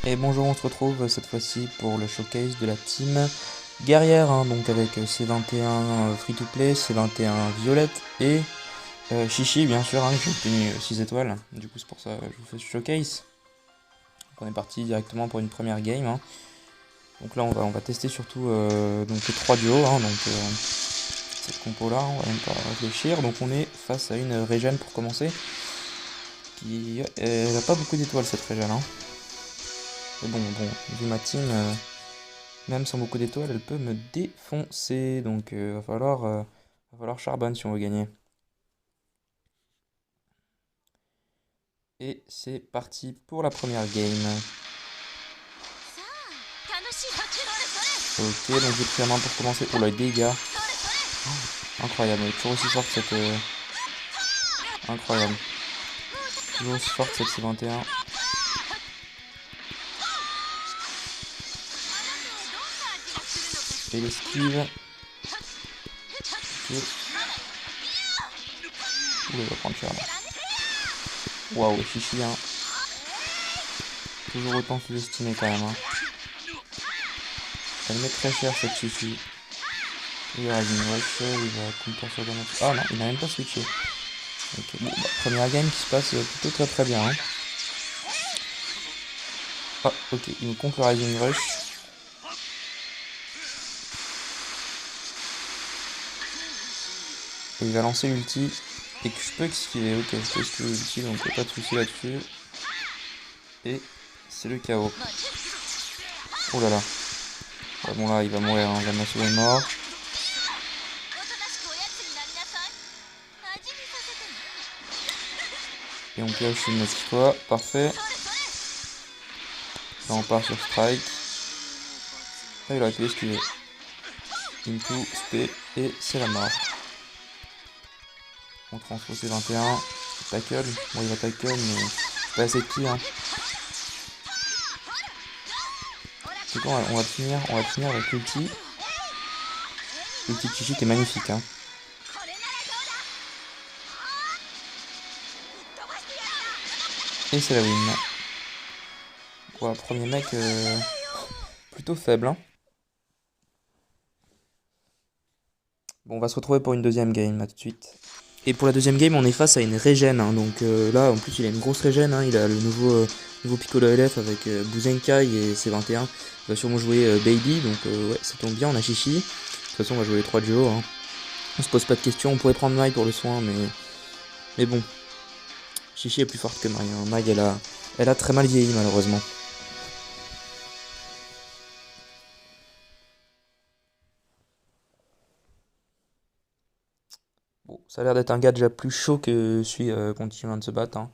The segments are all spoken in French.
Et bonjour, on se retrouve cette fois-ci pour le showcase de la team guerrière, hein, donc avec C21 free-to-play, C21 violette et Chichi bien sûr, hein, j'ai obtenu 6 étoiles, du coup c'est pour ça que je vous fais ce showcase. Donc on est parti directement pour une première game, hein. Donc là on va tester surtout donc les 3 duos, hein, donc cette compo là, on va même pas réfléchir. Donc on est face à une Régène pour commencer, qui elle a pas beaucoup d'étoiles cette Régène, hein. Mais bon, vu ma team, même sans beaucoup d'étoiles, elle peut me défoncer. Donc va falloir charbonne si on veut gagner. Et c'est parti pour la première game. Ok, donc j'ai pris la main pour commencer. Oh là, les dégâts. Incroyable, elle est toujours aussi forte cette... Incroyable. Toujours aussi forte cette C21. Et l'esquive. Ok. Ouh, elle va prendre cher là. Waouh, chichi, hein. Toujours autant sous-estimé quand même, hein. Elle met très cher cette chichi. Il va Rising Rush, il va counter sur Granate. Ah non, il n'a même pas switché. Ok, bon, bah, première game qui se passe plutôt très bien, hein. Ah, ok, il me compte le Rising Rush. Et il va lancer l'ulti. Et que je peux esquiver. Ok, je peux esquiver l'ulti, donc pas de soucis là-dessus. Et c'est le chaos. Oh là là. Ah, bon là, il va mourir, hein. Zamasu est mort. Et on pioche une autre fois. Parfait. Là, on part sur Strike. Là, il aurait pu esquiver. Into, spé, et c'est la mort. On transpose ses 21. Tackle. Bon, il va tackle, mais pas assez de ki, hein. C'est bon, on va finir avec l'ulti. L'ulti de Chichi qui est magnifique, hein. Et c'est la win. Ouais, premier mec plutôt faible, hein. Bon, on va se retrouver pour une deuxième game là tout de suite. Et pour la deuxième game, on est face à une régène, hein. Donc là, en plus, il a une grosse régène, hein. Il a le nouveau Piccolo LF avec Buzenkai et C21. Il va sûrement jouer Baby, donc ouais, ça tombe bien, on a Chichi. De toute façon, on va jouer les 3 duos, hein. On se pose pas de questions, on pourrait prendre Mai pour le soin, mais bon. Chichi est plus forte que Mai, hein. Mai, elle a très mal vieilli, malheureusement. Bon, ça a l'air d'être un gars déjà plus chaud que celui contre qui vient de se battre, hein.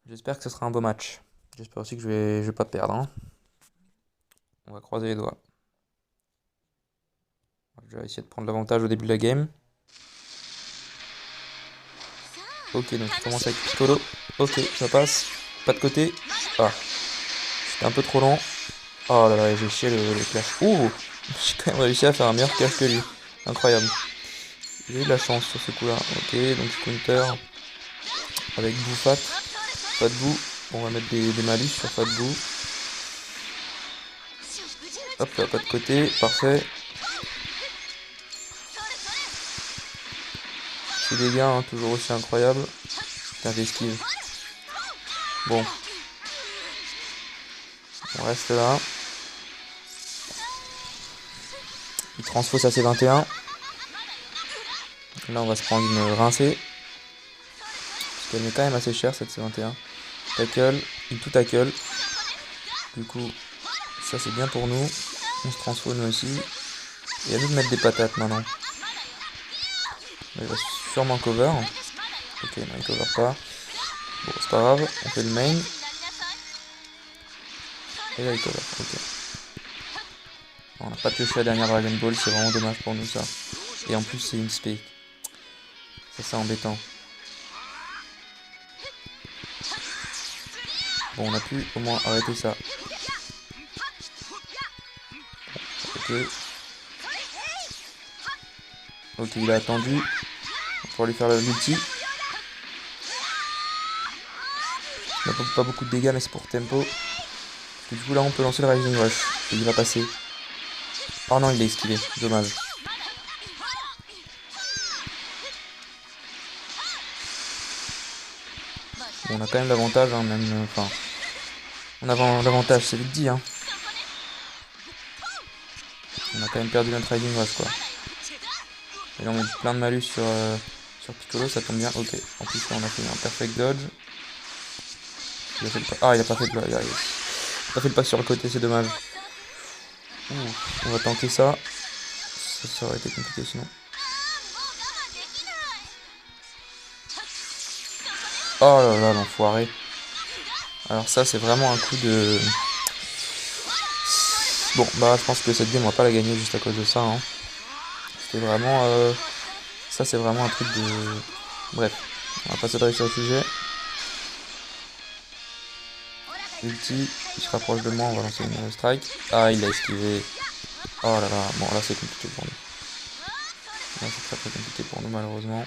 J'espère que ce sera un beau match. J'espère aussi que je vais pas perdre, hein. On va croiser les doigts. Je vais essayer de prendre l'avantage au début de la game. Ok, donc je commence avec Piccolo. Ok, ça passe. Pas de côté. Ah, j'étais un peu trop lent. Oh là là, j'ai chié le clash. Ouh, j'ai quand même réussi à faire un meilleur clash que lui. Incroyable. J'ai eu de la chance sur ce coup-là. Ok, donc je counter avec Boufat. Pas de boue. Bon, on va mettre des malus sur pas de boue. Hop là, pas de côté. Parfait. Ces dégâts, hein, toujours aussi incroyable. Putain, j'esquive. Bon. On reste là. Il transfose à ses 21. Là, on va se prendre une rincée. Parce qu'elle est quand même assez chère, cette C21. Tackle. Il tout tackle. Du coup, ça c'est bien pour nous. On se transfo nous aussi. Et à nous de mettre des patates maintenant. Il va sûrement cover. Ok, non, il cover pas. Bon, c'est pas grave. On fait le main. Et là, il cover. Ok. On n'a pas pioché la dernière Dragon Ball. C'est vraiment dommage pour nous, ça. Et en plus, c'est une spé. Ça, c'est embêtant. Bon, on a pu au moins arrêter ça. Ok. Ok, il a attendu. Pour lui faire l'ulti. Il n'a pas beaucoup de dégâts, mais c'est pour tempo. Du coup là on peut lancer le Rising Rush. Et il va passer. Oh non, il l'a esquivé, dommage. Bon, on a quand même l'avantage, hein, même. Enfin. On a l'avantage, c'est vite dit, hein. On a quand même perdu notre Rising Rush, quoi. Et là on met plein de malus sur Piccolo, ça tombe bien. Ok, en plus là on a fait un perfect dodge. Il a fait le pas. Ah, il a pas fait le pas. Il a pas fait le pas sur le côté, c'est dommage. Ouh, on va tenter ça. Ça aurait été compliqué sinon. Oh là là, l'enfoiré. Alors ça, c'est vraiment un coup de... Bon, bah je pense que cette game, on va pas la gagner juste à cause de ça. Hein. C'était vraiment... Ça, c'est vraiment un truc de... Bref, on va pas s'adresser sur le sujet. Ulti, il se rapproche de moi, on va lancer une strike. Ah, il a esquivé. Oh là là, bon là c'est compliqué pour nous. Là c'est très compliqué pour nous malheureusement.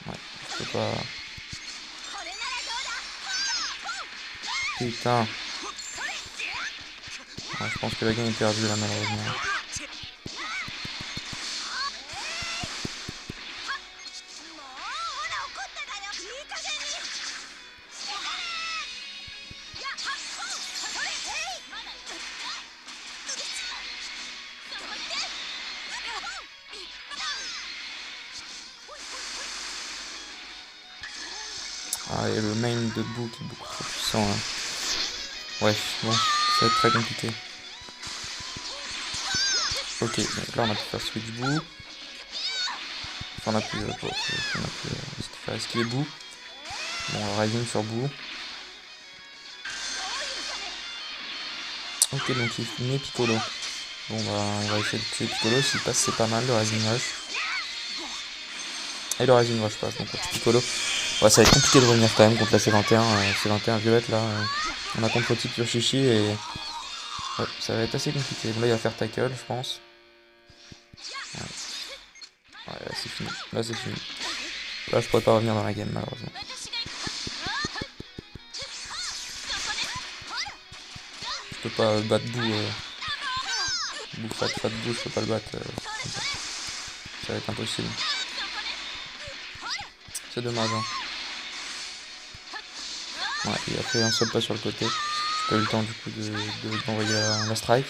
Ouais, je peux pas... Putain. Ouais, je pense que la game est perdue là malheureusement. Ah, et le main de Boo qui est beaucoup trop puissant. Hein. Ouais, bon, ça va être très compliqué. Ok, donc là on a pu faire switch Boo. Enfin, on a pu faire esquiver Boo. Bon, Rising sur Boo. Ok, donc il finit Piccolo. Bon, bah, on va essayer de tuer Piccolo. S'il passe, c'est pas mal le Rising Rush. Et le Rising Rush passe, donc Piccolo. Ouais, ça va être compliqué de revenir quand même contre la C21. C21 violette là. On a contre-type sur Chichi et. Ouais, ça va être assez compliqué. Là, il va faire tackle, je pense. Ouais, là, c'est fini. Là, c'est fini. Là, je pourrais pas revenir dans la game, malheureusement. Je peux pas battre Boo. Boo fat Boo, je peux pas le battre. Ça va être impossible. C'est dommage, hein. Ouais, il a fait un seul pas sur le côté. J'ai pas eu le temps du coup d'envoyer la strike.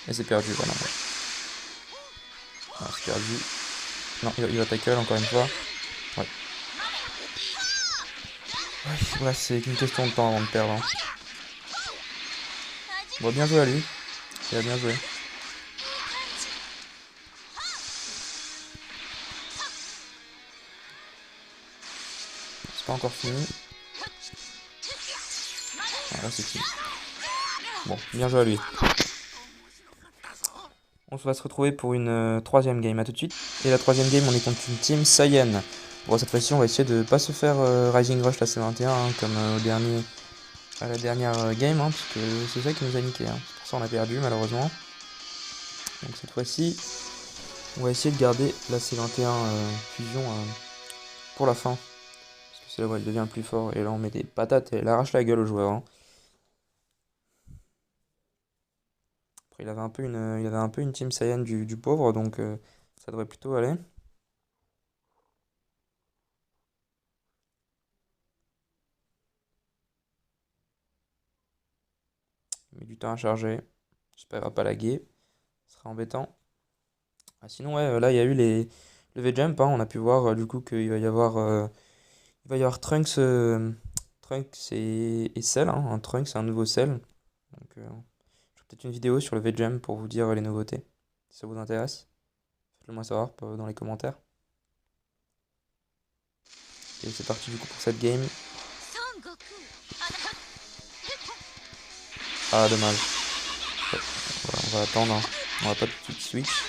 Et c'est perdu, voilà. Ouais, c'est perdu. Non, il va tackle encore une fois. Ouais. Ouais, c'est qu'une question de temps avant de perdre. Hein. Bon, bien joué à lui. Il a bien joué. C'est pas encore fini. Là c'est fini. Bon, bien joué à lui. On va se retrouver pour une troisième game, à tout de suite. Et la troisième game, on est contre une team Saiyan. Bon, cette fois-ci, on va essayer de pas se faire Rising Rush la C21, hein, comme à la dernière game, hein, parce que c'est ça qui nous a niqué. Hein. C'est pour ça qu'on a perdu, malheureusement. Donc cette fois-ci, on va essayer de garder la C21 fusion pour la fin. Parce que c'est là où elle devient plus fort. Et là, on met des patates et elle arrache la gueule aux joueurs. Hein. Il avait un peu une team Saiyan du pauvre, donc ça devrait plutôt aller. Il met du temps à charger. J'espère qu'il va pas laguer. Ce serait embêtant. Ah, sinon, ouais, là, il y a eu le V-Jump. Hein, on a pu voir du coup qu'il va y avoir Trunks, Trunks et Cell. Hein, un Trunks, c'est un nouveau Cell. Donc, je ferai peut-être une vidéo sur le V-Jump pour vous dire les nouveautés. Si ça vous intéresse, faites-le moi savoir dans les commentaires. Et c'est parti du coup pour cette game. Ah, dommage. Ouais, on va attendre. Hein. On va pas tout de suite switch.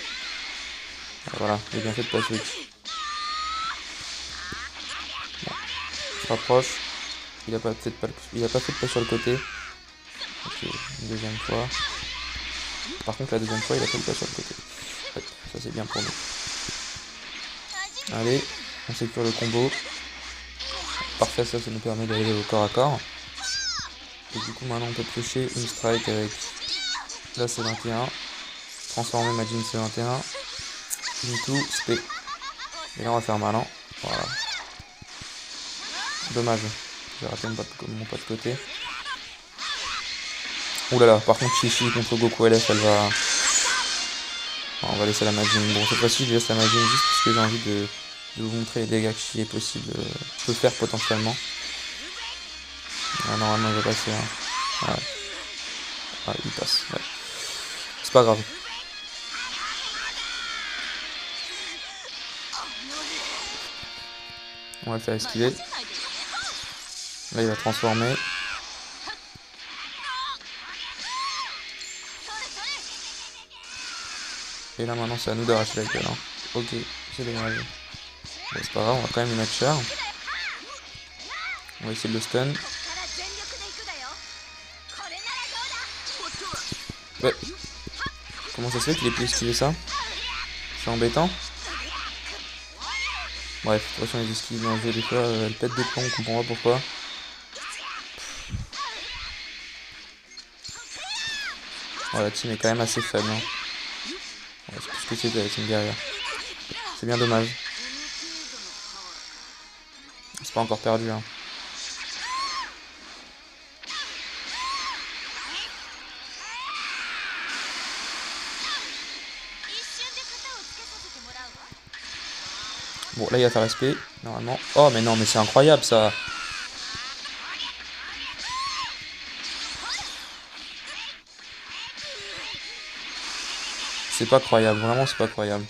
Ah, voilà, j'ai bien fait de pas switch. Bon, on se rapproche. Il a pas fait de pas sur le côté. Ok, une deuxième fois. Par contre, la deuxième fois, il a fait le pas sur le côté. Ouais, ça c'est bien pour nous. Allez, on sécure le combo. Parfait, ça nous permet d'aller au corps à corps. Et du coup maintenant on peut piocher une strike avec la C21. Transformer Majin C21. Into, spé. Et là on va faire malin. Voilà. Dommage. J'ai raté mon pas de côté. Ouh là là, par contre Chichi contre Goku LF, elle va... On va laisser la Majin. Bon, cette fois-ci je laisse la Majin juste parce que j'ai envie de vous montrer les dégâts que Chichi est possible, peut faire potentiellement. Ah, normalement il va passer. Hein. Ouais. Ah, il passe. Ouais. C'est pas grave. On va le faire esquiver. Là il va transformer. Et là maintenant c'est à nous d'arracher la gueule. Hein. Ok, c'est dommage. Bon, c'est pas grave, on va quand même lui mettre cher. On va essayer de le stun. Ouais. Comment ça se fait qu'il ait pu esquiver ça? C'est embêtant. Bref, de toute façon les esquives dans le jeu des fois elles pètent des plombs, on comprend pas pourquoi. Oh, la team est quand même assez faible. Hein. Ouais, c'est plus ce que c'était la team guerrière. C'est bien dommage. C'est pas encore perdu. Hein. Bon, là il va faire respect, normalement. Oh, mais non, mais c'est incroyable ça. C'est pas croyable, vraiment c'est pas croyable.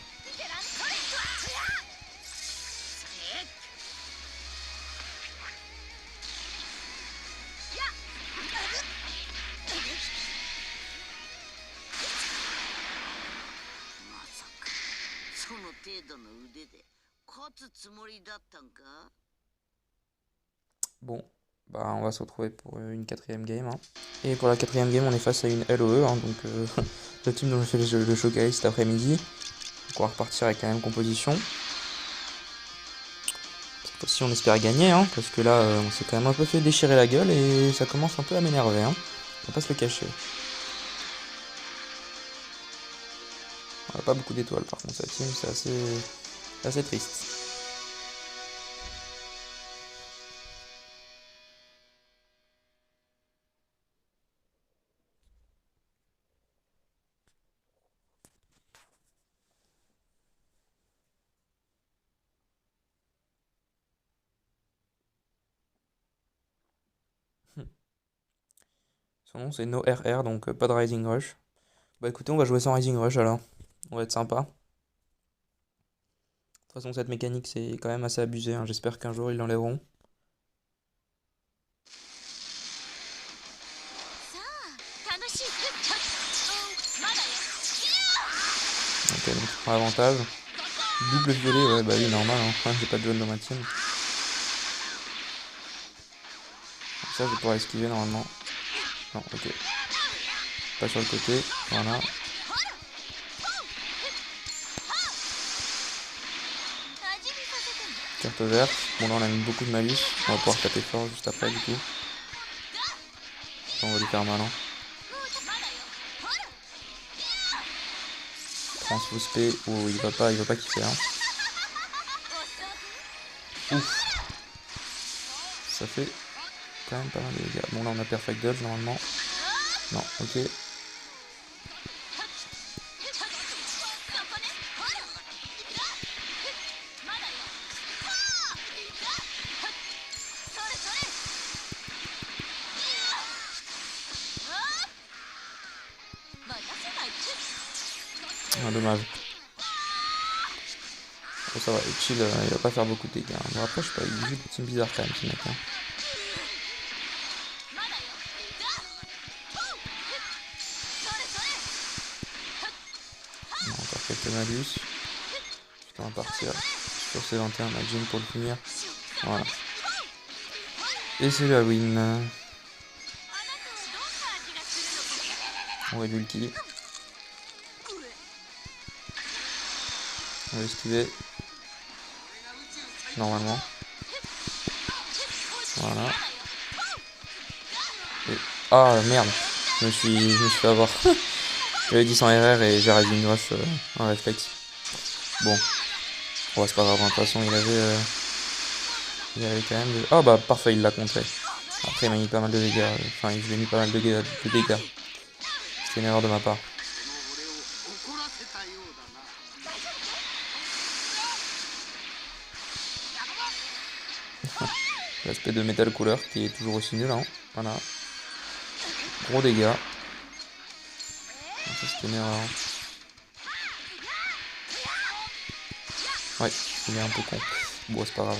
Bon, bah on va se retrouver pour une quatrième game. Hein. Et pour la quatrième game, on est face à une LOE, hein, donc le team dont je fais le showcase cet après-midi. Donc on va repartir avec la même composition. Cette fois-ci, on espère gagner, hein, parce que là, on s'est quand même un peu fait déchirer la gueule et ça commence un peu à m'énerver. Hein. On va pas se le cacher. On a pas beaucoup d'étoiles par contre, sa team, c'est assez triste. Son nom c'est NoRR, donc pas de Rising Rush. Bah écoutez, on va jouer sans Rising Rush alors. On va être sympa. De toute façon, cette mécanique c'est quand même assez abusé. Hein. J'espère qu'un jour ils l'enlèveront. Ok, donc je prends l'avantage. Double violet, ouais, bah oui, normal. Hein. J'ai pas de jaune dans ma team. Ça, je vais pouvoir esquiver normalement. Non, ok. Pas sur le côté, voilà. Carte verte. Bon, là, on a mis beaucoup de malus. On va pouvoir taper fort juste après, du coup. On va lui faire malin. Transfuse P. Oh, il va pas kiffer. Hein. Ouf. Ça fait quand même pas mal de dégâts. Bon, là, on a Perfect Dodge normalement. Non, ok. Ah, dommage. Bon, ça va, et chill, il va pas faire beaucoup de dégâts. Bon, après, je sais pas, il joue des teams bizarres quand même, ce mec. Hein. On a encore quelques malus. On va partir sur ces 21 Majin pour le finir. Voilà. Et c'est la win. On va l'ulti. On va esquiver. Normalement. Voilà. Ah merde, je me suis fait avoir. J'avais dit sans RR et j'ai raison une rush en réflexe. Bon, ouais, c'est pas grave, de toute façon il avait quand même. Ah bah parfait, il l'a contré. Après, il m'a mis pas mal de dégâts. Enfin, je lui ai mis pas mal de dégâts. C'était une erreur de ma part. L'aspect de Metal Cooler qui est toujours aussi nul, hein. Voilà. Gros dégâts. Ça, c'était une erreur. Ouais, il est un peu con. Bon, c'est pas grave.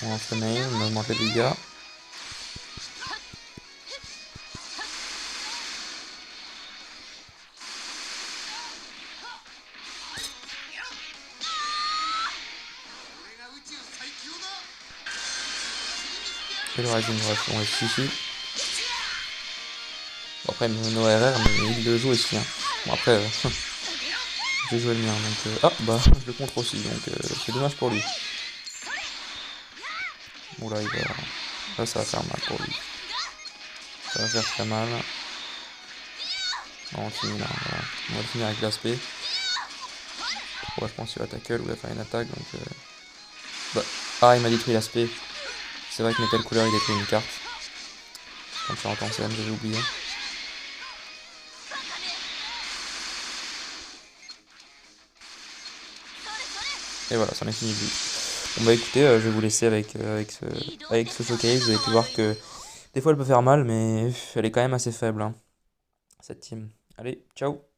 On lance le mail, on augmente les dégâts. Et le Rising Rush, on reste ici. Bon, après, nos RR, mais il le joue aussi. Hein. Bon, après, j'ai joué le mien. Donc, ah, bah, je le contre aussi. Donc, c'est dommage pour lui. Bon, là, là, ça va faire mal pour lui. Ça va faire très mal. Non, on finit là. Voilà. On va le finir avec l'aspect. Ouais, je pense qu'il va tackle ou il va faire une attaque. Donc, bah. Ah, il m'a détruit l'aspect. C'est vrai que Metal Cooler il détruit une carte. Comme ça en temps CM, j'avais oublié. Et voilà, c'en est fini de lui. Bon bah écoutez, je vais vous laisser avec ce showcase. Vous avez pu voir que des fois elle peut faire mal, mais elle est quand même assez faible, hein, cette team. Allez, ciao!